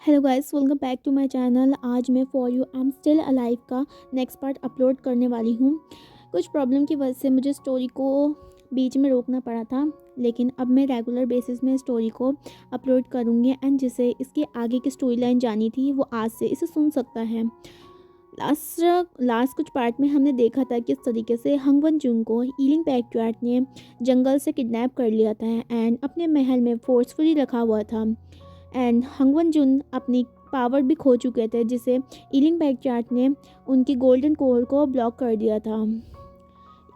Hello guys, welcome back to my channel. आज मैं for you I am still alive का next part upload करने वाली हूँ। कुछ प्रॉब्लम की वजह से मुझे स्टोरी को बीच में रोकना पड़ा था, लेकिन अब मैं रेगुलर बेसिस में स्टोरी को अपलोड करूँगी एंड जिसे इसके आगे की स्टोरी लाइन जानी थी वो आज से इसे सुन सकता है। लास्ट कुछ पार्ट में हमने देखा था किस तरीके से हंगवन जुन को ईलिंग पैक्टुआट ने जंगल से किडनैप कर लिया था एंड अपने महल में फोर्सफुली रखा हुआ था। एंड हंगवन जुन अपनी पावर भी खो चुके थे, जिसे ईलिंग पैक्टुआट ने उनकी गोल्डन कोर को ब्लॉक कर दिया था।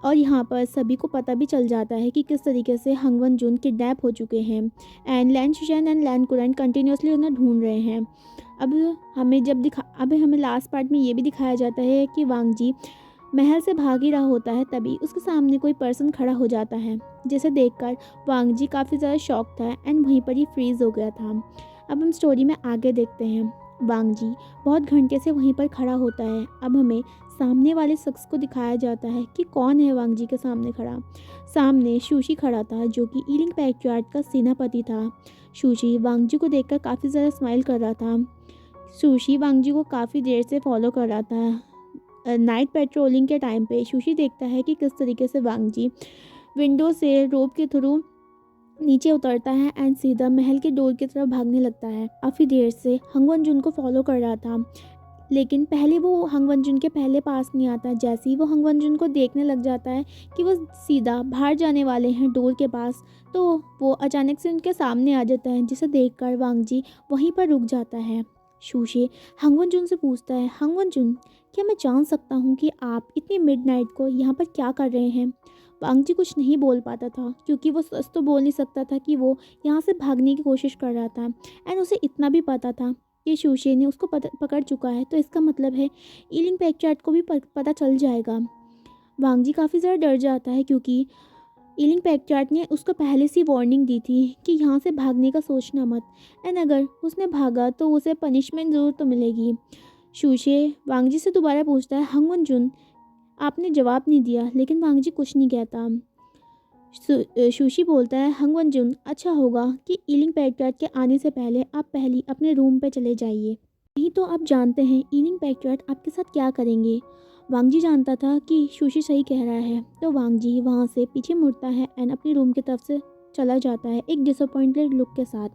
और यहाँ पर सभी को पता भी चल जाता है कि किस तरीके से हंगवन जुन किडनैप हो चुके हैं एंड लैन शुशन एंड लैन कुरन कंटिन्यूसली उन्हें ढूंढ रहे हैं। अब हमें लास्ट पार्ट में ये भी दिखाया जाता है कि वांग जी महल से भाग ही रहा होता है, तभी उसके सामने कोई पर्सन खड़ा हो जाता है, जिसे देखकर वांग जी काफ़ी ज़्यादा शॉक था एंड वहीं पर ही फ्रीज़ हो गया था। अब हम स्टोरी में आगे देखते हैं। वांग जी बहुत घंटे से वहीं पर खड़ा होता है। अब हमें सामने वाले शख्स को दिखाया जाता है कि कौन है वांग जी के सामने खड़ा। सामने शूशी खड़ा था, जो कि ईलिंग पैक्टुआट का सेनापति था। शूशी वांग जी को देखकर काफ़ी ज़्यादा स्माइल कर रहा था। शूशी वांग जी को काफ़ी देर से फॉलो कर रहा था। नाइट पेट्रोलिंग के टाइम पे शूशी देखता है कि किस तरीके से वांग जी विंडो से रोप के थ्रू नीचे उतरता है एंड सीधा महल के डोर की तरफ भागने लगता है। काफ़ी देर से हंगवन जुन को फॉलो कर रहा था, लेकिन पहले वो हंगवन जुन के पहले पास नहीं आता। जैसे ही वो हंगवन जुन को देखने लग जाता है कि वो सीधा बाहर जाने वाले हैं डोर के पास, तो वो अचानक से उनके सामने आ जाता है, जिसे देखकर वांग जी वहीं पर रुक जाता है। शूशे हंगवन जुन से पूछता है, हंगवन जुन, क्या मैं जान सकता हूँ कि आप इतनी मिडनाइट को यहाँ पर क्या कर रहे हैं? वांग जी कुछ नहीं बोल पाता था, क्योंकि वो सच तो बोल नहीं सकता था कि वो यहाँ से भागने की कोशिश कर रहा था। एंड उसे इतना भी पता था कि शूशे ने उसको पकड़ चुका है, तो इसका मतलब है ईलिंग पैक्टुआट को भी पता चल जाएगा। वांग जी काफ़ी ज़्यादा डर जाता है, क्योंकि ईलिंग पैक्टुआट ने उसको पहले से वार्निंग दी थी कि यहाँ से भागने का सोचना मत, एंड अगर उसने भागा तो उसे पनिशमेंट ज़रूर तो मिलेगी। शूशे वांग जी से दोबारा पूछता है, हंगवन जुन, आपने जवाब नहीं दिया, लेकिन वांग जी कुछ नहीं कहता। शूशी बोलता है, हंगवन जुन, अच्छा होगा कि ईलिंग पैक्टुआट के आने से पहले आप पहले अपने रूम पे चले जाइए, नहीं तो आप जानते हैं ईलिंग पैक्टुआट आपके साथ क्या करेंगे। वांग जी जानता था कि शूशी सही कह रहा है, तो वांग जी वहाँ से पीछे मुड़ता है एंड अपनी रूम की तरफ से चला जाता है एक डिसअपॉइंटेड लुक के साथ।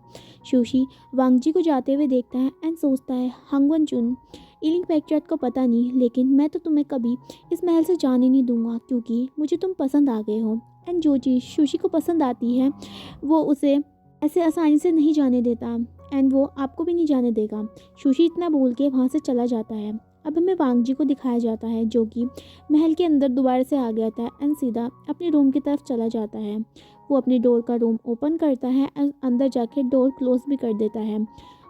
शूशी वांग जी को जाते हुए देखता है एंड सोचता है, हंगवन जुन, ईलिंग पैक्टुआट को पता नहीं, लेकिन मैं तो तुम्हें कभी इस महल से जाने नहीं दूंगा, क्योंकि मुझे तुम पसंद आ गए हो। एंड जो चीज़ शूशी को पसंद आती है वो उसे ऐसे आसानी से नहीं जाने देता, एंड वो आपको भी नहीं जाने देगा। शूशी इतना बोल के वहाँ से चला जाता है। अब हमें वांग जी को दिखाया जाता है, जो कि महल के अंदर दोबारा से आ गया था एंड सीधा अपने रूम की तरफ चला जाता है। वो अपने डोर का रूम ओपन करता है एंड अंदर जाके डोर क्लोज भी कर देता है।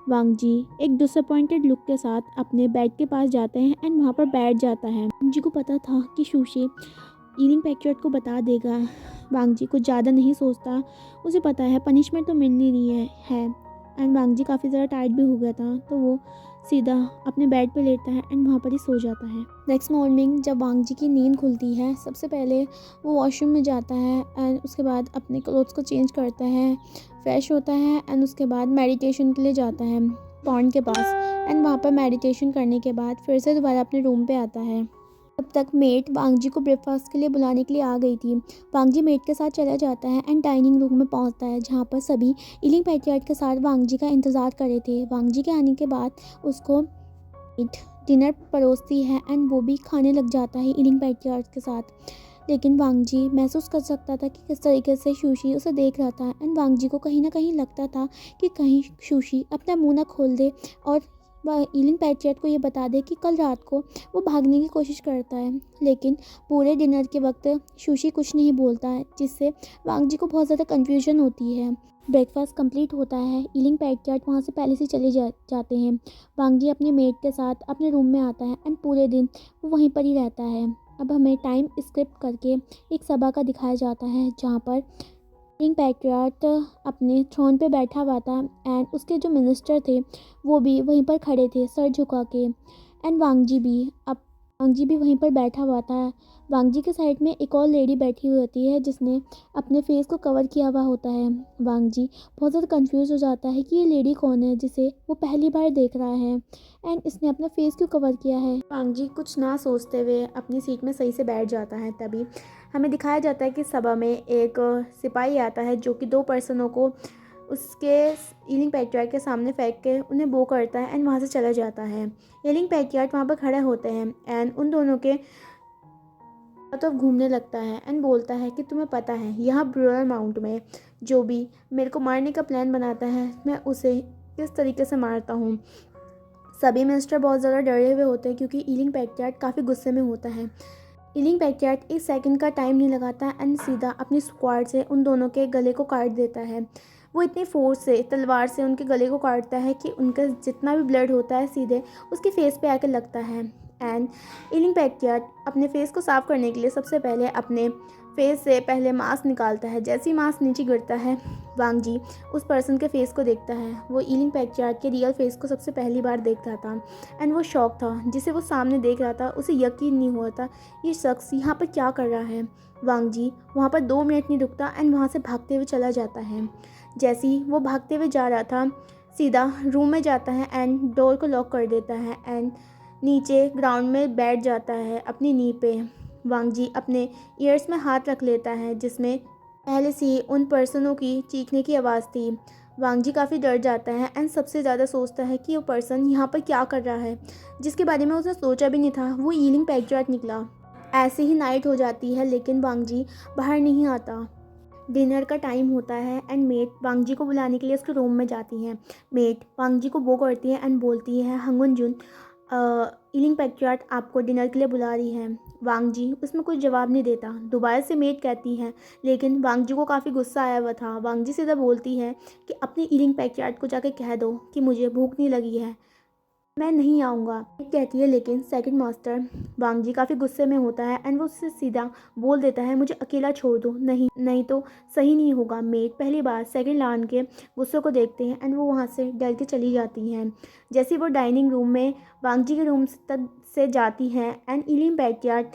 वांग जी एक डिसअपॉइंटेड लुक के साथ अपने बेड के पास जाते हैं एंड वहाँ पर बैठ जाता है। वांग जी को पता था कि शूशी ईलिंग पैक्टुआट को बता देगा। वांग जी कुछ ज़्यादा नहीं सोचता, उसे पता है पनिशमेंट तो मिलनी नहीं है। एंड वांग जी काफ़ी ज़्यादा टायर्ड भी हो गया था, तो वो सीधा अपने बेड पे लेटता है एंड वहाँ पर ही सो जाता है। नेक्स्ट मॉर्निंग जब वांग जी की नींद खुलती है, सबसे पहले वो वॉशरूम में जाता है एंड उसके बाद अपने क्लोथ्स को चेंज करता है, फ्रेश होता है एंड उसके बाद मेडिटेशन के लिए जाता है पॉन्ड के पास। एंड वहाँ पर मेडिटेशन करने के बाद फिर से दोबारा अपने रूम पे आता है। तब तक मेट वांग जी को ब्रेकफास्ट के लिए बुलाने के लिए आ गई थी। वांग जी मेट के साथ चला जाता है एंड डाइनिंग रूम में पहुंचता है, जहां पर सभी ईलिंग पैक्टुआट के साथ वांग जी का इंतज़ार कर रहे थे। वांग जी के आने के बाद उसको मेट डिनर परोसती है एंड वो भी खाने लग जाता है ईलिंग पैक्टुआट के साथ। लेकिन वांग जी महसूस कर सकता था कि किस तरीके से शूशी उसे देख रहा था, एंड वांग जी को कहीं ना कहीं लगता था कि कहीं शूशी अपना मुंह ना खोल दे और वह ईलिंग पैक्टुआट को ये बता दे कि कल रात को वो भागने की कोशिश करता है। लेकिन पूरे डिनर के वक्त शूशी कुछ नहीं बोलता है, जिससे वांग जी को बहुत ज़्यादा कन्फ्यूजन होती है। ब्रेकफास्ट कंप्लीट होता है, ईलिंग पैक्टुआट वहाँ से पहले से चले जाते हैं। वांग जी अपने मेट के साथ अपने रूम में आता है एंड पूरे दिन वो वहीं पर ही रहता है। अब हमें टाइम स्क्रिप्ट करके एक सभा का दिखाया जाता है, जहाँ पर किंग पैक्टुआट अपने थ्रोन पे बैठा हुआ था एंड उसके जो मिनिस्टर थे वो भी वहीं पर खड़े थे सर झुका के। एंड वांग जी भी अब वांग जी भी वहीं पर बैठा हुआ था। वांग जी के साइड में एक और लेडी बैठी हुई होती है जिसने अपने फेस को कवर किया हुआ होता है। वांग जी बहुत ज़्यादा कंफ्यूज हो जाता है कि ये लेडी कौन है जिसे वो पहली बार देख रहा है एंड इसने अपना फेस क्यों कवर किया है। वांग जी कुछ ना सोचते हुए अपनी सीट में सही से बैठ जाता है। तभी हमें दिखाया जाता है कि सभा में एक सिपाही आता है जो कि 2 पर्सनों को उसके ईलिंग पैट्रियार्क के सामने फेंक के उन्हें बो करता है एंड वहाँ से चला जाता है। ईलिंग पैट्रियार्क वहाँ पर खड़े होते हैं एंड उन दोनों के तो घूमने लगता है एंड बोलता है कि तुम्हें पता है यहाँ ब्रूअर माउंट में जो भी मेरे को मारने का प्लान बनाता है मैं उसे किस तरीके से मारता हूँ। सभी मिनिस्टर बहुत ज़्यादा डरे हुए होते हैं क्योंकि ईलिंग पैट्रियार्क काफ़ी गुस्से में होता है। ईलिंग पैट्रियार्क 1 सेकंड का टाइम नहीं लगाता एंड सीधा अपनी स्क्वाड से उन दोनों के गले को काट देता है। वो इतनी फोर्स से तलवार से उनके गले को काटता है कि उनका जितना भी ब्लड होता है सीधे उसके फेस पे आकर लगता है। एंड ईलिंग पैट्रियार्क अपने फेस को साफ़ करने के लिए सबसे पहले अपने फेस से पहले मास्क निकालता है। जैसे ही मास्क नीचे गिरता है वांग जी उस पर्सन के फेस को देखता है। वो ईलिंग पैट्रियार्क के रियल फेस को सबसे पहली बार देख रहा था एंड वो शॉक था। जिसे वो सामने देख रहा था उसे यकीन नहीं हुआ था ये शख्स यहाँ पर क्या कर रहा है। वांग जी वहाँ पर 2 मिनट नहीं रुकता एंड वहाँ से भागते हुए चला जाता है। जैसे ही वो भागते हुए जा रहा था सीधा रूम में जाता है एंड डोर को लॉक कर देता है एंड नीचे ग्राउंड में बैठ जाता है अपनी नी पे। वांग जी अपने ईयर्स में हाथ रख लेता है जिसमें पहले से ही उन पर्सनों की चीखने की आवाज़ थी। वांग जी काफ़ी डर जाता है एंड सबसे ज़्यादा सोचता है कि वो पर्सन यहाँ पर क्या कर रहा है जिसके बारे में उसने सोचा भी नहीं था। वो ईलिंग पैट्रियार्क निकला। ऐसे ही नाइट हो जाती है लेकिन वांग जी बाहर नहीं आता। डिनर का टाइम होता है एंड मेट वांग जी को बुलाने के लिए उसके रूम में जाती हैं। मेट वांग जी को वो करती है एंड बोलती है हंगुन जुन ईलिंग पैट्रियार्क आपको डिनर के लिए बुला रही है। वांग जी उसमें कुछ जवाब नहीं देता। दोबारा से मेट कहती है लेकिन वांग जी को काफ़ी गुस्सा आया हुआ था। वांग जी सीधा बोलती है कि अपनी ईलिंग पैट्रियार्क को जाके कह दो कि मुझे भूख नहीं लगी है, मैं नहीं आऊँगा कहती है। लेकिन सेकंड मास्टर वांग जी काफ़ी गुस्से में होता है एंड वो उससे सीधा बोल देता है मुझे अकेला छोड़ दो, नहीं नहीं तो सही नहीं होगा। मेट पहली बार सेकंड लान के गुस्से को देखते हैं एंड वो वहाँ से डर के चली जाती हैं। जैसे ही वो डाइनिंग रूम में वांग जी के रूम तक से जाती हैं एंड ईलिंग पैट्रियार्क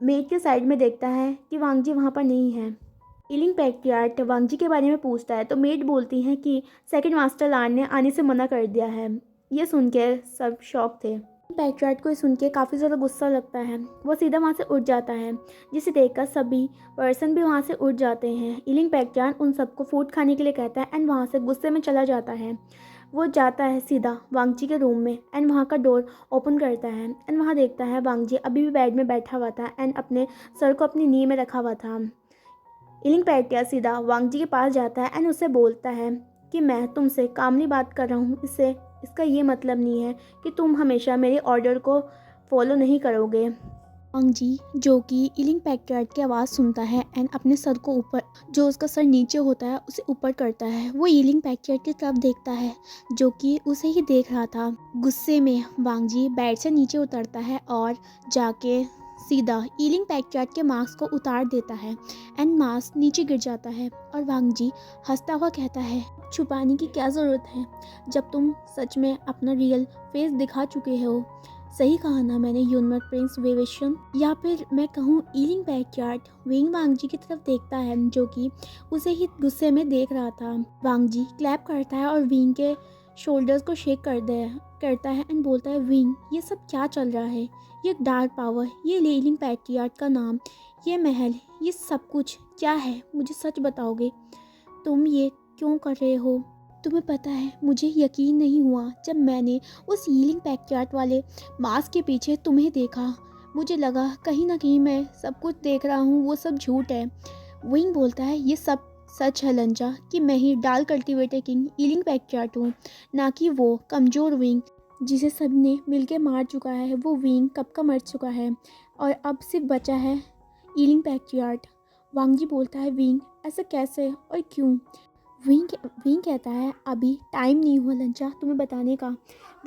मेट के साइड में देखता है कि वांग जी वहाँ पर नहीं है। ईलिंग पैट्रियार्क वांग जी के बारे में पूछता है तो मेट बोलती हैं कि सेकंड मास्टर लान ने आने से मना कर दिया है। ये सुन के सब शॉक थे। पैट्रियार्क को सुन के काफ़ी ज़्यादा गुस्सा लगता है। वो सीधा वहाँ से उठ जाता है जिसे देखकर सभी पर्सन भी वहाँ से उठ जाते हैं। ईलिंग पैट्रियार्क उन सबको फूड खाने के लिए कहता है एंड वहाँ से गुस्से में चला जाता है। वो जाता है सीधा वांग जी के रूम में एंड वहाँ का डोर ओपन करता है एंड वहाँ देखता है वांग जी अभी भी बेड में बैठा हुआ था एंड अपने सर को अपनी नी में रखा हुआ था। ईलिंग पैट्रियार्क सीधा वांग जी के पास जाता है एंड उससे बोलता है कि मैं तुमसे कामली बात कर रहा हूँ, इससे इसका ये मतलब नहीं है कि तुम हमेशा मेरे ऑर्डर को फॉलो नहीं करोगे। वांग जी जो कि ईलिंग पैट्रियार्क की आवाज़ सुनता है एंड अपने सर को ऊपर, जो उसका सर नीचे होता है उसे ऊपर करता है। वो ईलिंग पैट्रियार्क की तरफ देखता है जो कि उसे ही देख रहा था। गुस्से में वांग जी बेड से नीचे उतरता है और जाके सीधा ईलिंग पैट्रियार्क के मास्क को उतार देता है एंड मास्क नीचे गिर जाता है और वांग जी हंसता हुआ कहता है छुपाने की क्या ज़रूरत है जब तुम सच में अपना रियल फेस दिखा चुके हो। सही कहा ना मैंने यूनमत प्रिंस वेवेशन, या फिर मैं कहूँ ईलिंग पैट्रियार्क विंग वांग जी की तरफ देखता है जो कि उसे ही गुस्से में देख रहा था। वांग जी क्लैप करता है और विंग के शोल्डर्स को शेक करता है एंड बोलता है विंग ये सब क्या चल रहा है, ये डार्क पावर, ये ईलिंग पैट्रियार्क का नाम, ये महल, ये सब कुछ क्या है, मुझे सच बताओगे तुम ये क्यों कर रहे हो। तुम्हें पता है मुझे यकीन नहीं हुआ जब मैंने उस ईलिंग पैट्रियार्क वाले मास्क के पीछे तुम्हें देखा। मुझे लगा कहीं ना कहीं मैं सब कुछ देख रहा हूँ वो सब झूठ है। विंग बोलता है ये सब सच है लंजा कि मैं ही डाल कल्टीवेटर किंग ईलिंग पैट्रियार्क हूँ, ना कि वो कमज़ोर विंग जिसे सब ने मिलके मार चुका है। वो विंग कब का मर चुका है और अब सिर्फ बचा है ईलिंग पैट्रियार्क। वांग जी बोलता है विंग ऐसा कैसे और क्यों। विंग कहता है अभी टाइम नहीं हुआ लंचा तुम्हें बताने का।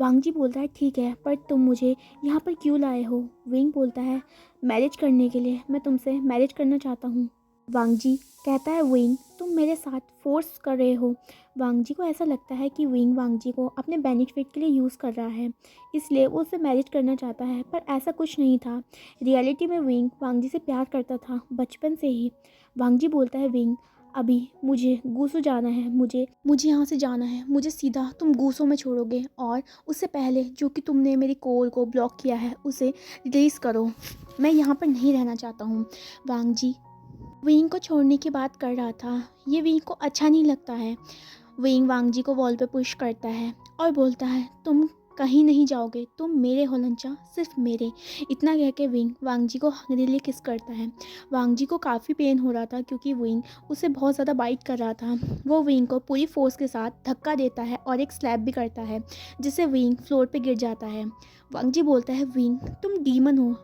वांग जी बोलता है ठीक है पर तुम मुझे यहाँ पर क्यों लाए हो। विंग बोलता है मैरिज करने के लिए, मैं तुमसे मैरिज करना चाहता हूँ। वांग जी कहता है, विंग तुम मेरे साथ फोर्स कर रहे हो। वांग जी को ऐसा लगता है कि विंग वांग जी को अपने बेनिफिट के लिए यूज़ कर रहा है, इसलिए वो उससे मैरिज करना चाहता है, पर ऐसा कुछ नहीं था। रियलिटी में विंग वांग जी से प्यार करता था बचपन से ही। वांग जी बोलता है, विंग अभी मुझे गूसू जाना है, मुझे मुझे यहाँ से जाना है, मुझे सीधा तुम गूसो में छोड़ोगे, और उससे पहले जो कि तुमने मेरी कॉल को ब्लॉक किया है उसे रिलीज़ करो। मैं यहाँ पर नहीं रहना चाहता हूँ। वांग जी विंग को छोड़ने की बात कर रहा था। ये विंग को अच्छा नहीं लगता है। विंग वांग जी को वॉल पे पुश करता है और बोलता है, तुम कहीं नहीं जाओगे, तुम मेरे हो लंचा, सिर्फ मेरे। इतना कह के विंग वांग जी को हंगरीली किस करता है। वांग जी को काफ़ी पेन हो रहा था क्योंकि विंग उसे बहुत ज़्यादा बाइट कर रहा था। वो विंग को पूरी फोर्स के साथ धक्का देता है और एक स्लैप भी करता है, जिससे विंग फ्लोर पे गिर जाता है। वांग जी बोलता है, विंग तुम डीमन हो,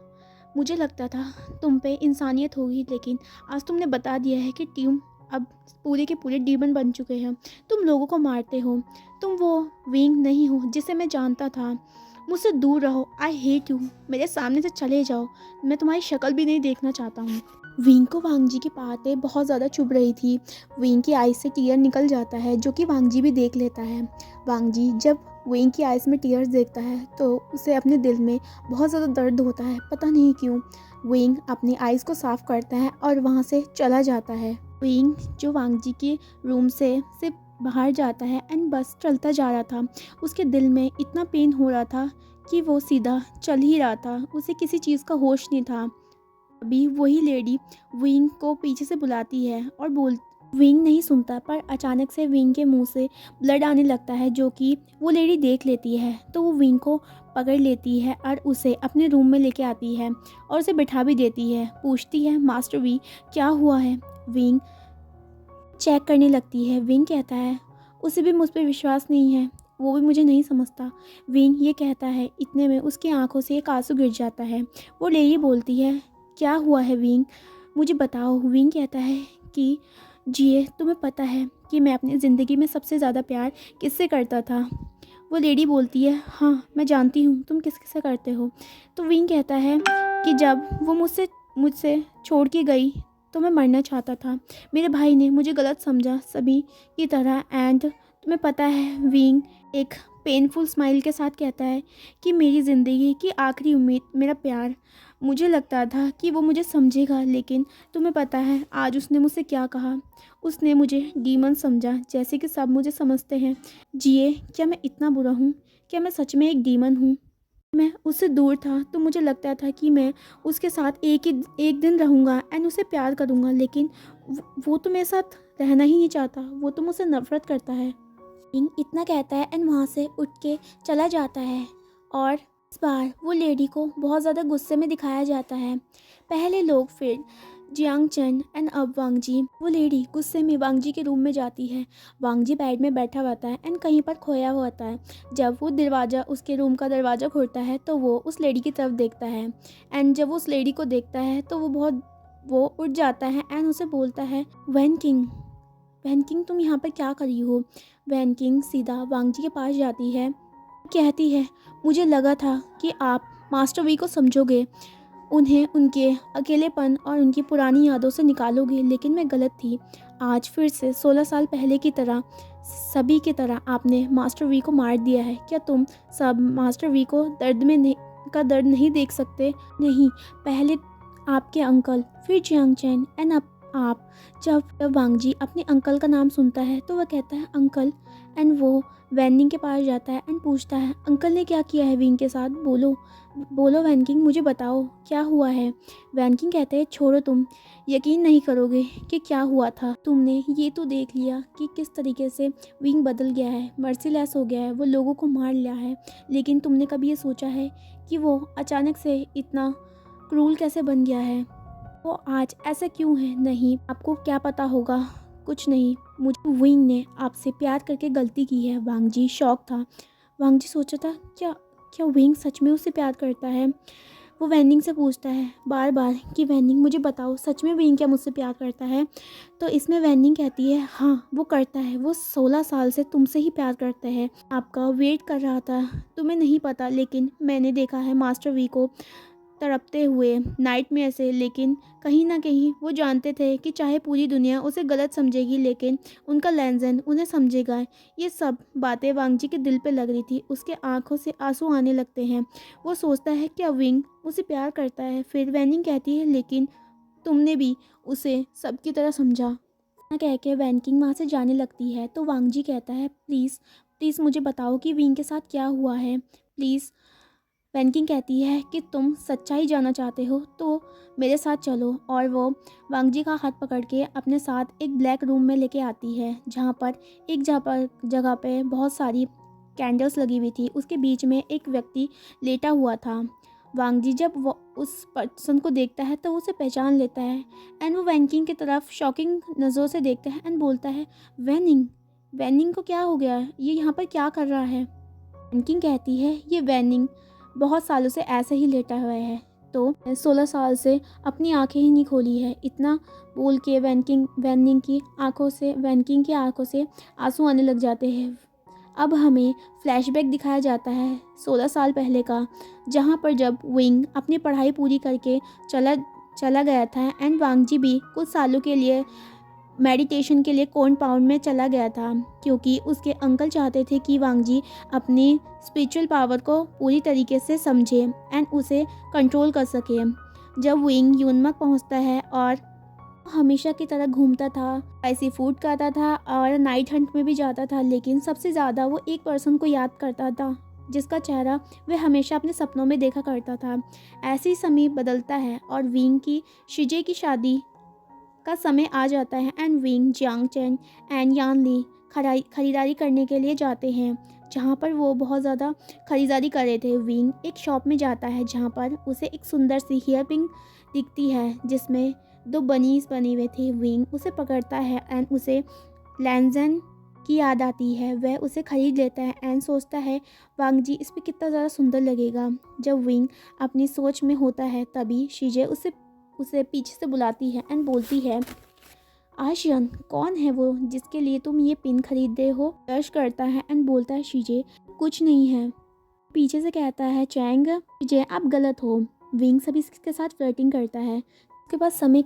मुझे लगता था तुम पे इंसानियत होगी, लेकिन आज तुमने बता दिया है कि टीम अब पूरे के पूरे डीमन बन चुके हैं। तुम लोगों को मारते हो, तुम वो विंग नहीं हो जिसे मैं जानता था। मुझसे दूर रहो, आई हेट यू, मेरे सामने से चले जाओ, मैं तुम्हारी शक्ल भी नहीं देखना चाहता हूँ। विंग को वांग जी की बातें बहुत ज़्यादा चुभ रही थी। विंग की आईज से टीयर निकल जाता है, जो कि वांग जी भी देख लेता है। वांग जी जब विंग की आईज में टीयर्स देखता है तो उसे अपने दिल में बहुत ज़्यादा दर्द होता है, पता नहीं क्यों। विंग अपनी आईज़ को साफ करता है और वहाँ से चला जाता है। विंग जो वांग जी के रूम से सिर्फ बाहर जाता है एंड बस चलता जा रहा था। उसके दिल में इतना पेन हो रहा था कि वो सीधा चल ही रहा था, उसे किसी चीज़ का होश नहीं था। अभी वही लेडी विंग को पीछे से बुलाती है और विंग नहीं सुनता, पर अचानक से विंग के मुंह से ब्लड आने लगता है, जो कि वो लेडी देख लेती है। तो वो विंग को पकड़ लेती है और उसे अपने रूम में लेके आती है और उसे बिठा भी देती है। पूछती है, मास्टर वी क्या हुआ है। विंग चेक करने लगती है। विंग कहता है, उसे भी मुझ पर विश्वास नहीं है, वो भी मुझे नहीं समझता। विंग ये कहता है, इतने में उसकी आंखों से एक आंसू गिर जाता है। वो लेडी बोलती है, क्या हुआ है विंग, मुझे बताओ। विंग कहता है कि जिए, तुम्हें पता है कि मैं अपनी ज़िंदगी में सबसे ज़्यादा प्यार किससे करता था। वो लेडी बोलती है, हाँ मैं जानती हूँ तुम किस किससे करते हो। तो विंग कहता है कि जब वो मुझसे मुझसे छोड़ के गई तो मैं मरना चाहता था। मेरे भाई ने मुझे गलत समझा सभी की तरह। एंड तुम्हें पता है, विंग एक पेनफुल स्माइल के साथ कहता है कि मेरी ज़िंदगी की आखिरी उम्मीद मेरा प्यार। मुझे लगता था कि वो मुझे समझेगा, लेकिन तुम्हें पता है आज उसने मुझसे क्या कहा। उसने मुझे डीमन समझा, जैसे कि सब मुझे समझते हैं। जिए, क्या मैं इतना बुरा हूँ? क्या मैं सच में एक डीमन हूँ? मैं उससे दूर था तो मुझे लगता था कि मैं उसके साथ एक दिन रहूँगा एंड उसे प्यार करूँगा, लेकिन वो तो मेरे साथ रहना ही नहीं चाहता, वो तो मुझसे नफरत करता है। किंग इतना कहता है एंड वहाँ से उठ के चला जाता है। और इस बार वो लेडी को बहुत ज़्यादा गुस्से में दिखाया जाता है। पहले लोग, फिर जियांग चन एंड अब वांग जी। वो लेडी गुस्से में वांग जी के रूम में जाती है। वांग जी बेड में बैठा होता है एंड कहीं पर खोया हुआ होता है। जब वो दरवाज़ा, उसके रूम का दरवाज़ा खोलता है तो वो उस लेडी की तरफ देखता है। एंड जब वो उस लेडी को देखता है तो वो उठ जाता है एंड उसे बोलता है, वैन किंग, वैन किंग तुम यहाँ पर क्या कर रही हो। वैन किंग सीधा वांग जी के पास जाती है, कहती है, मुझे लगा था कि आप मास्टर वी को समझोगे, उन्हें उनके अकेलेपन और उनकी पुरानी यादों से निकालोगे, लेकिन मैं गलत थी। आज फिर से 16 साल पहले की तरह, सभी की तरह आपने मास्टर वी को मार दिया है। क्या तुम सब मास्टर वी को दर्द नहीं देख सकते? नहीं, पहले आपके अंकल, फिर जियांग चैन एंड अब आप। जब वांग जी अपने अंकल का नाम सुनता है तो वह कहता है, अंकल। एंड वो वैनिंग के पास जाता है एंड पूछता है, अंकल ने क्या किया है विंग के साथ, बोलो बोलो वैनकिंग, मुझे बताओ क्या हुआ है। वैनकिंग कहते हैं, छोड़ो, तुम यकीन नहीं करोगे कि क्या हुआ था। तुमने ये तो देख लिया कि किस तरीके से विंग बदल गया है, मर्सीलेस हो गया है, वो लोगों को मार लिया है, लेकिन तुमने कभी ये सोचा है कि वो अचानक से इतना क्रूल कैसे बन गया है? वो आज ऐसा क्यों है? नहीं, आपको क्या पता होगा, कुछ नहीं, मुझे विंग ने आपसे प्यार करके गलती की है। वांग जी शॉक था। वांग जी सोचा था, क्या क्या विंग सच में उससे प्यार करता है? वो वैनिंग से पूछता है बार बार कि वैनिंग मुझे बताओ, सच में विंग क्या मुझसे प्यार करता है? तो इसमें वैनिंग कहती है, हाँ वो करता है, वो 16 साल से तुमसे ही प्यार करता है, आपका वेट कर रहा था, तुम्हें नहीं पता, लेकिन मैंने देखा है मास्टर वी को तड़पते हुए नाइटमेयर से, लेकिन कहीं न कहीं वो जानते थे कि चाहे पूरी दुनिया उसे गलत समझेगी, लेकिन उनका लैंज़न उन्हें समझेगा। ये सब बातें वांग जी के दिल पे लग रही थी। उसके आँखों से आँसू आने लगते हैं। वो सोचता है क्या विंग उसे प्यार करता है? फिर वैनिंग कहती है, लेकिन तुमने भी उसे सबकी तरह समझा। इतना कह के वैनकिंग वहाँ से जाने लगती है तो वांग जी कहता है, प्लीज़ प्लीज़ मुझे बताओ कि विंग के साथ क्या हुआ है, प्लीज़। वैनकिंग कहती है कि तुम सच्चाई जानना चाहते हो तो मेरे साथ चलो, और वो वांग जी का हाथ पकड़ के अपने साथ एक ब्लैक रूम में लेके आती है, जहाँ पर एक जगह पे बहुत सारी कैंडल्स लगी हुई थी। उसके बीच में एक व्यक्ति लेटा हुआ था। वांग जी जब वो उस पर्सन को देखता है तो वो उसे पहचान लेता है, एंड वो वैनकिंग की तरफ शॉकिंग नज़रों से देखता है एंड बोलता है, वैनिंग, वैनिंग को क्या हो गया? ये यहाँ पर क्या कर रहा है? वैनकिंग कहती है, ये वैनिंग बहुत सालों से ऐसे ही लेटा हुआ है, तो 16 साल से अपनी आंखें ही नहीं खोली है। इतना बोल के वैनकिंग की आंखों से आंसू आने लग जाते हैं। अब हमें फ्लैशबैक दिखाया जाता है 16 साल पहले का, जहाँ पर जब विंग अपनी पढ़ाई पूरी करके चला चला गया था, एंड वांग जी भी कुछ सालों के लिए मेडिटेशन के लिए कॉम्पाउंड में चला गया था, क्योंकि उसके अंकल चाहते थे कि वांग जी अपनी स्पिरिचुअल पावर को पूरी तरीके से समझे एंड उसे कंट्रोल कर सके। जब विंग यूनमक पहुंचता है और हमेशा की तरह घूमता था, स्पाइसी फूड खाता था और नाइट हंट में भी जाता था, लेकिन सबसे ज़्यादा वो एक पर्सन को याद करता था जिसका चेहरा वह हमेशा अपने सपनों में देखा करता था। ऐसे ही समय बदलता है और विंग की शिजे की शादी का समय आ जाता है, and wing, Jiang chain and यान ली खरीदारी करने के लिए जाते हैं, जहाँ पर वो बहुत ज़्यादा खरीदारी कर रहे थे। विंग एक शॉप में जाता है जहाँ पर उसे एक सुंदर सी हेयर पिन दिखती है जिसमें 2 बनीज बने हुए थे। विंग उसे पकड़ता है एंड उसे लैंजन की याद आती है। वह उसे खरीद लेता है एंड सोचता है वांग जी इस पर कितना ज़्यादा सुंदर लगेगा। जब विंग अपनी सोच में होता है तभी शीजे उसे पीछे से बुलाती है एंड बोलती है, आशियन, कौन है वो जिसके लिए तुम ये पिन खरीदे हो? ब्लश करता है एंड बोलता है, शीजे कुछ नहीं है। पीछे से कहता है, चैंग, शीजे आप गलत हो। विंग सभी इसके साथ फ्लर्टिंग करता है। उसके पास समय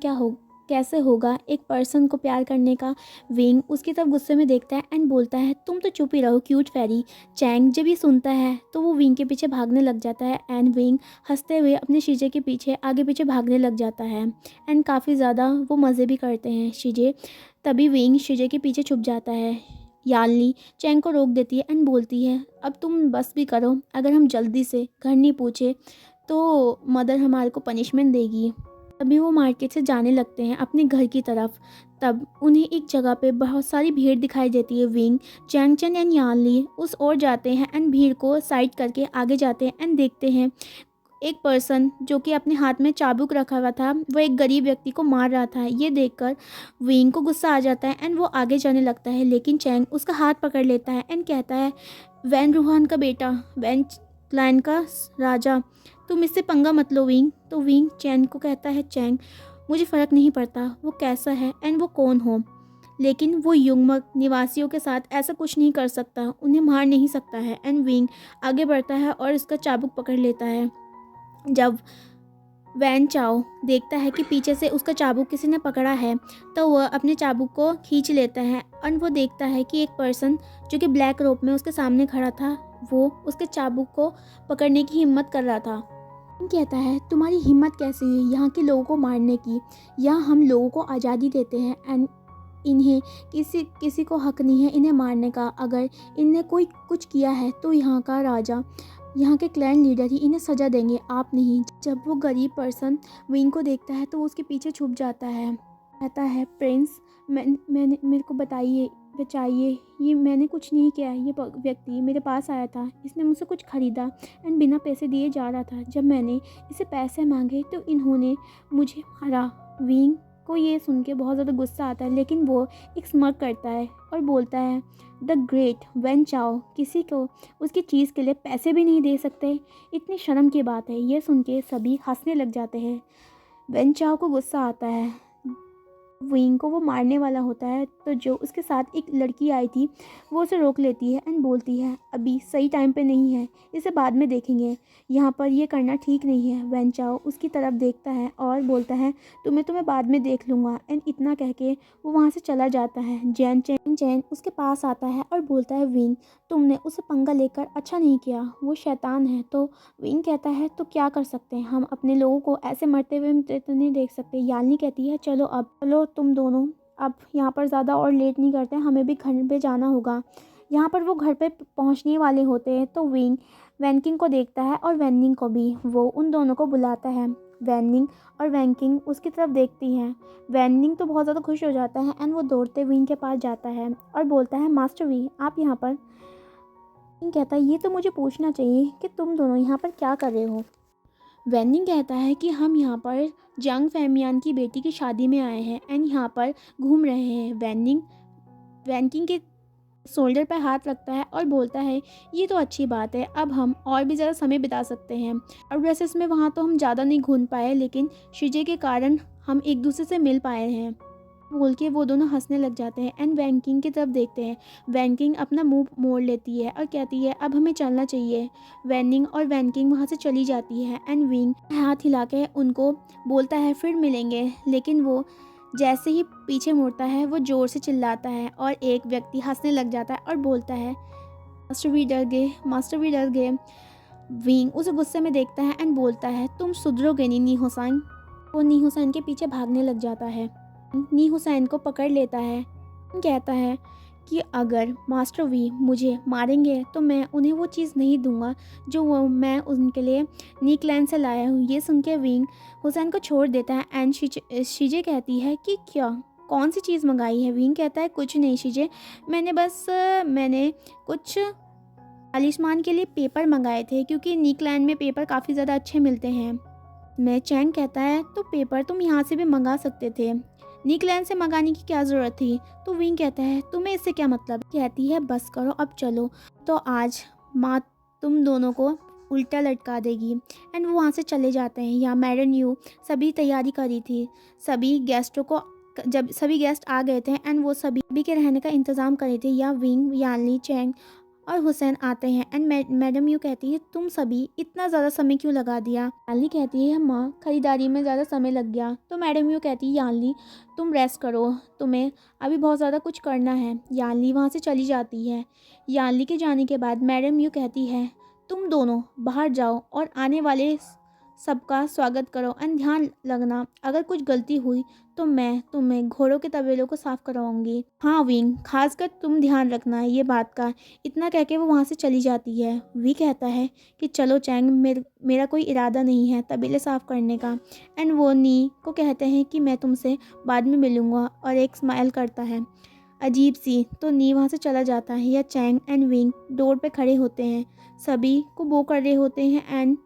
कैसे होगा एक पर्सन को प्यार करने का। विंग उसकी तरफ गुस्से में देखता है एंड बोलता है, तुम तो चुप ही रहो क्यूट फेरी। चैंग जब ये सुनता है तो वो विंग के पीछे भागने लग जाता है, एंड विंग हंसते हुए अपने शीजे के पीछे आगे पीछे भागने लग जाता है, एंड काफ़ी ज़्यादा वो मज़े भी करते हैं शीजे। तभी विंग शीजे के पीछे छुप जाता है। यालनी चैंग को रोक देती है एंड बोलती है, अब तुम बस भी करो, अगर हम जल्दी से घर नहीं पूछे तो मदर हमारे को पनिशमेंट देगी। तभी वो मार्केट से जाने लगते हैं अपने घर की तरफ। तब उन्हें एक जगह पे बहुत सारी भीड़ दिखाई देती है। विंग, चैंगचन एंड यानली उस ओर जाते हैं एंड भीड़ को साइड करके आगे जाते हैं एंड देखते हैं एक पर्सन जो कि अपने हाथ में चाबुक रखा हुआ था, वो एक गरीब व्यक्ति को मार रहा था। ये देखकर विंग को गुस्सा आ जाता है एंड वो आगे जाने लगता है, लेकिन चैंग उसका हाथ पकड़ लेता है एंड कहता है, वैन रूहान का बेटा, वैन क्लाइन का राजा, तुम इससे पंगा मत लो विंग। तो विंग चैंग को कहता है, चैंग मुझे फ़र्क नहीं पड़ता वो कैसा है एंड वो कौन हो, लेकिन वो युग्मक निवासियों के साथ ऐसा कुछ नहीं कर सकता, उन्हें मार नहीं सकता है। एंड विंग आगे बढ़ता है और इसका चाबुक पकड़ लेता है। जब वैन चाओ देखता है कि पीछे से उसका चाबुक किसी ने पकड़ा है तो वह अपने चाबुक को खींच लेता है, और वो देखता है कि एक पर्सन जो कि ब्लैक रोब में उसके सामने खड़ा था वो उसके चाबुक को पकड़ने की हिम्मत कर रहा था। कहता है, तुम्हारी हिम्मत कैसे है यहाँ के लोगों को मारने की? यहाँ हम लोगों को आज़ादी देते हैं एंड इन्हें किसी को हक नहीं है इन्हें मारने का। अगर इन्हें कोई कुछ किया है तो यहाँ का राजा, यहाँ के क्लैन लीडर ही इन्हें सज़ा देंगे, आप नहीं। जब वो गरीब पर्सन विंग को देखता है तो वो उसके पीछे छुप जाता है। कहता है, प्रिंस, मैंने मेरे को बचाइए, ये मैंने कुछ नहीं किया है। ये व्यक्ति मेरे पास आया था, इसने मुझसे कुछ ख़रीदा एंड बिना पैसे दिए जा रहा था। जब मैंने इसे पैसे मांगे तो इन्होंने मुझे मारा। विंग को ये सुन के बहुत ज़्यादा गुस्सा आता है, लेकिन वो एक स्मर्क करता है और बोलता है, द ग्रेट वैन चाओ किसी को उसकी चीज़ के लिए पैसे भी नहीं दे सकते, इतनी शर्म की बात है। ये सुन के सभी हंसने लग जाते हैं। वैन चाओ को गुस्सा आता है। विंग को वो मारने वाला होता है, तो जो उसके साथ एक लड़की आई थी वो उसे रोक लेती है एंड बोलती है अभी सही टाइम पे नहीं है, इसे बाद में देखेंगे, यहाँ पर ये करना ठीक नहीं है। वैन चाओ उसकी तरफ देखता है और बोलता है तुम्हें बाद में देख लूँगा, एंड इतना कह के वो वहाँ से चला जाता है। जैन चैन चैन उसके पास आता है और बोलता है विंग तुमने उसे पंगा लेकर अच्छा नहीं किया, वो शैतान है। तो विंग कहता है तो क्या कर सकते हैं, हम अपने लोगों को ऐसे मरते हुए तो नहीं देख सकते। यालनी कहती है चलो तुम दोनों अब यहाँ पर ज़्यादा और लेट नहीं करते, हमें भी घर पे जाना होगा। यहाँ पर वो घर पे पहुँचने वाले होते हैं तो विंग वैनकिंग को देखता है और वैनिंग को भी। वो उन दोनों को बुलाता है। वैनिंग और वैनकिंग उसकी तरफ देखती हैं। वैनिंग तो बहुत ज़्यादा खुश हो जाता है एंड वो दौड़ते विंग के पास जाता है और बोलता है मास्टर वी आप यहाँ पर। विंग कहता है ये तो मुझे पूछना चाहिए कि तुम दोनों यहाँ पर क्या कर रहे हो। वैनिंग कहता है कि हम यहाँ पर जंग फैमियान की बेटी की शादी में आए हैं एंड यहाँ पर घूम रहे हैं। वैनकिंग के शोल्डर पर हाथ रखता है और बोलता है ये तो अच्छी बात है, अब हम और भी ज़्यादा समय बिता सकते हैं। और वैसे इसमें वहाँ तो हम ज़्यादा नहीं घूम पाए, लेकिन शिजे के कारण हम एक दूसरे से मिल पाए हैं। बोल के वो दोनों हंसने लग जाते हैं एंड वैनकिंग की तरफ देखते हैं। वैनकिंग अपना मुंह मोड़ लेती है और कहती है अब हमें चलना चाहिए। वैनिंग और वैनकिंग वहाँ से चली जाती है एंड विंग हाथ हिला के उनको बोलता है फिर मिलेंगे, लेकिन वो जैसे ही पीछे मुड़ता है वो ज़ोर से चिल्लाता है और एक व्यक्ति हंसने लग जाता है और बोलता है मास्टर भी डर गए। विंग उसे गुस्से में देखता है एंड बोलता है तुम सुधरोगे नहीं नी हुसैन। वो नी हुसैन के पीछे भागने लग जाता है। नी हुसैन को पकड़ लेता है। कहता है कि अगर मास्टर वी मुझे मारेंगे तो मैं उन्हें वो चीज़ नहीं दूंगा जो वो मैं उनके लिए नीकलैंड से लाया हूँ। ये सुन के विंग हुसैन को छोड़ देता है एंड शीजे कहती है कि क्या कौन सी चीज़ मंगाई है। विंग कहता है कुछ नहीं शीजे, मैंने कुछ आलिशमान के लिए पेपर मंगाए थे क्योंकि नीकलैंड में पेपर काफ़ी ज़्यादा अच्छे मिलते हैं। मैं चैंग कहता है तो पेपर तुम यहाँ से भी मंगा सकते थे, नीकलैंड से मंगाने की क्या ज़रूरत थी। तो विंग कहता है तुम्हें इससे क्या मतलब। कहती है बस करो अब चलो। तो आज माँ तुम दोनों को उल्टा लटका देगी। एंड वो वहाँ से चले जाते हैं। यहाँ मैडम यू सभी तैयारी करी थी, सभी गेस्टों को जब सभी गेस्ट आ गए थे एंड वो सभी के रहने का इंतज़ाम करे थे। या विंग यानली चैंग और हुसैन आते हैं एंड मैडम यू कहती है तुम सभी इतना ज़्यादा समय क्यों लगा दिया। यानली कहती है माँ खरीदारी में ज़्यादा समय लग गया। तो मैडम यू कहती है यानली तुम रेस्ट करो, तुम्हें अभी बहुत ज़्यादा कुछ करना है। यानली वहाँ से चली जाती है। यानली के जाने के बाद मैडम यू कहती है तुम दोनों बाहर जाओ और आने वाले सबका स्वागत करो एंड ध्यान रखना अगर कुछ गलती हुई तो मैं तुम्हें घोड़ों के तबेलों को साफ करवाऊंगी। हाँ विंग खासकर तुम ध्यान रखना ये बात का। इतना कह के वो वहाँ से चली जाती है। वी कहता है कि चलो चैंग मेरा कोई इरादा नहीं है तबेले साफ करने का। एंड वो नी को कहते हैं कि मैं तुमसे बाद में मिलूँगा और एक स्माइल करता है अजीब सी। तो नी वहाँ से चला जाता है। या चैंग एंड विंग डोर पे खड़े होते हैं, सभी को बो कर रहे होते हैं एंड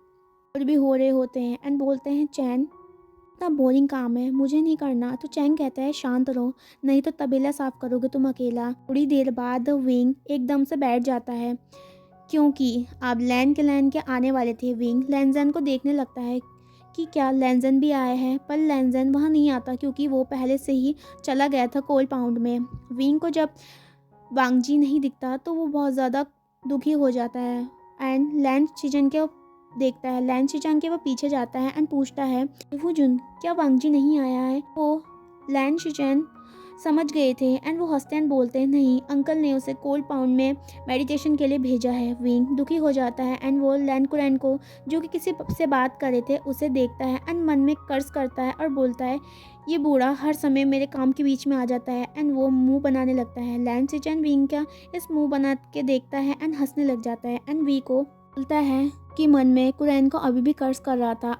और भी हो रहे होते हैं एंड बोलते हैं चैन इतना बोरिंग काम है मुझे नहीं करना। तो चैंग कहता है शांत रहो नहीं तो तबेला साफ करोगे तुम अकेला। थोड़ी देर बाद विंग एकदम से बैठ जाता है क्योंकि अब लैन के आने वाले थे। विंग लैनजन को देखने लगता है कि क्या लैनजन भी आया है, पर लैनजन वहाँ नहीं आता क्योंकि वो पहले से ही चला गया था कोल पाउंड में। विंग को जब वांगजी नहीं दिखता तो वो बहुत ज़्यादा दुखी हो जाता है एंड लैंड चिजन के देखता है। लैंड चिजन के वो पीछे जाता है एंड पूछता है फूजुन क्या वांगजी नहीं आया है। वो लैंड चिजन समझ गए थे एंड वो हंसते एंड बोलते हैं नहीं अंकल ने उसे कोल्ड पाउंड में मेडिटेशन के लिए भेजा है। विंग दुखी हो जाता है एंड वो लैंड कुरैन को जो कि किसी से बात कर रहे थे उसे देखता है एंड मन में कर्ज करता है और बोलता है ये बूढ़ा हर समय मेरे काम के बीच में आ जाता है। एंड वो मुंह बनाने लगता है। लैंड चिजन विंग का इस मुंह बना के देखता है एंड हंसने लग जाता है एंड वी को बोलता है कि मन में कुरैन को अभी भी कर्ज कर रहा था।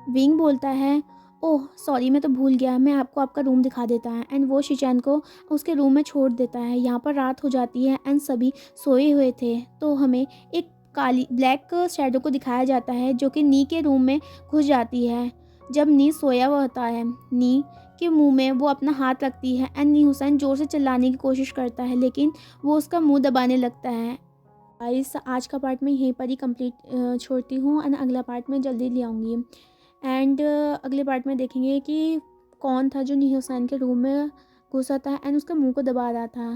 विंग बोलता है ओह सॉरी मैं तो भूल गया, मैं आपको आपका रूम दिखा देता है एंड वो शिचैन को उसके रूम में छोड़ देता है। यहाँ पर रात हो जाती है एंड सभी सोए हुए थे तो हमें एक काली ब्लैक शैडो को दिखाया जाता है जो कि नी के रूम में घुस जाती है। जब नी सोया हुआ होता है नी के मुंह में वो अपना हाथ रखती है एंड नी हुसैन ज़ोर से चिल्लाने की कोशिश करता है लेकिन वो उसका मुंह दबाने लगता है। गाइस आज का पार्ट मैं यहीं पर ही कंप्लीट छोड़ती हूँ एंड अगला पार्ट में जल्दी ले आऊँगी। एंड अगले पार्ट में देखेंगे कि कौन था जो नी हुसैन के रूम में घुसा था एंड उसके मुंह को दबा रहा था।